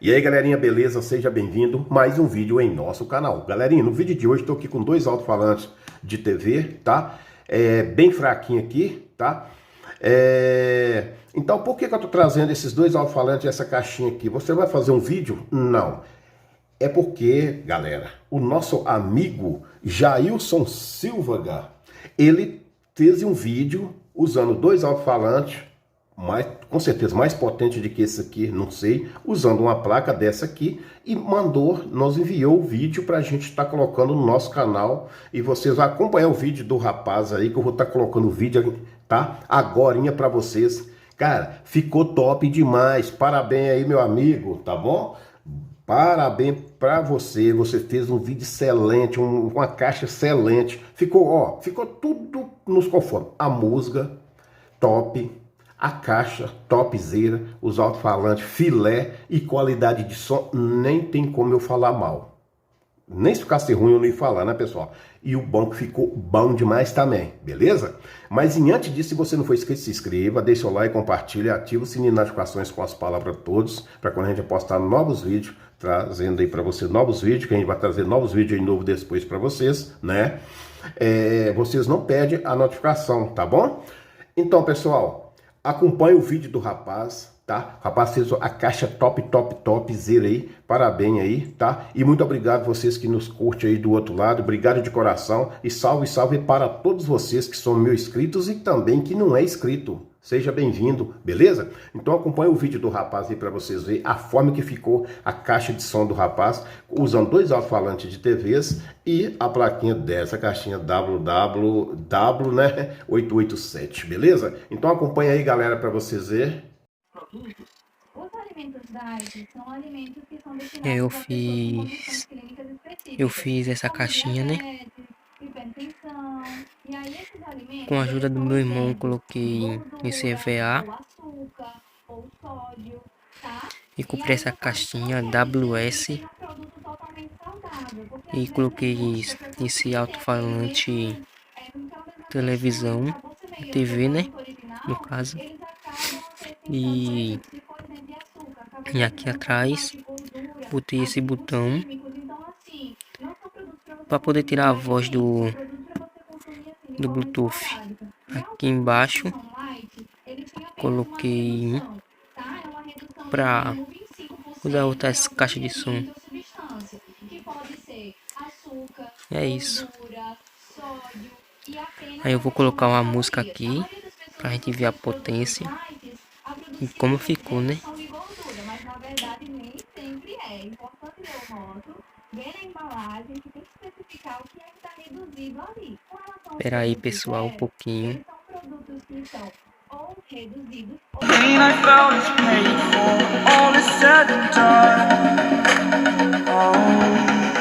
E aí galerinha, beleza? Seja bem-vindo a mais um vídeo em nosso canal. Galerinha, no vídeo de hoje estou aqui com dois alto-falantes de TV, tá? Bem fraquinho aqui, tá? Então por que eu estou trazendo esses dois alto-falantes e essa caixinha aqui? Você vai fazer um vídeo? Não. É porque, galera, o nosso amigo Jailson Silva, ele fez um vídeo usando dois alto-falantes, com certeza mais potente do que esse aqui, não sei, usando uma placa dessa aqui e nos enviou o vídeo para a gente estar colocando no nosso canal. E vocês vão acompanhar o vídeo do rapaz aí, que eu vou estar colocando o vídeo, tá? Agorinha para vocês. Cara, ficou top demais, parabéns aí meu amigo, tá bom? Parabéns para você, você fez um vídeo excelente, uma caixa excelente. Ficou tudo nos conforme. A música, top. A caixa, topzera. Os alto-falantes, filé e qualidade de som. Nem tem como eu falar mal. Nem se ficasse ruim eu não ia falar, né, pessoal? E o banco ficou bom demais também, beleza? Mas antes disso, se você não for inscrito, se inscreva, deixa o like, compartilha, ativa o sininho de notificações com as palavras todos, para quando a gente postar novos vídeos, trazendo aí para você novos vídeos, que a gente vai trazer novos vídeos aí novo depois para vocês, né? Vocês não perdem a notificação, tá bom? Então, pessoal, acompanhe o vídeo do rapaz, tá? O rapaz fez a caixa topzera aí, parabéns aí, tá? E muito obrigado vocês que nos curtem aí do outro lado, obrigado de coração e salve para todos vocês que são meus inscritos e também que não é inscrito. Seja bem-vindo, beleza? Então acompanhe o vídeo do rapaz aí para vocês verem a forma que ficou a caixa de som do rapaz, usando dois alto-falantes de TVs e a plaquinha dessa caixinha WWW, né, 887, beleza? Então acompanhe aí, galera, para vocês verem. Os alimentos diet são alimentos que são destinados a pessoas com condições clínicas específicas. Eu fiz essa caixinha, né? Hipertensão. E aí esses alimentos, Com a ajuda do meu irmão, coloquei esse EVA ou açúcar, ou sódio, tá? e comprei essa caixinha WS e coloquei esse alto-falante televisão, TV, né? No caso. E aqui atrás botei esse botão para poder tirar a voz do Bluetooth. Aqui embaixo coloquei para usar outras caixas de som. É isso. Aí eu vou colocar uma música aqui pra gente ver a potência e como ficou, né? Espera aí, pessoal, um pouquinho. Pain I felt is paid for, all is said and done. Oh.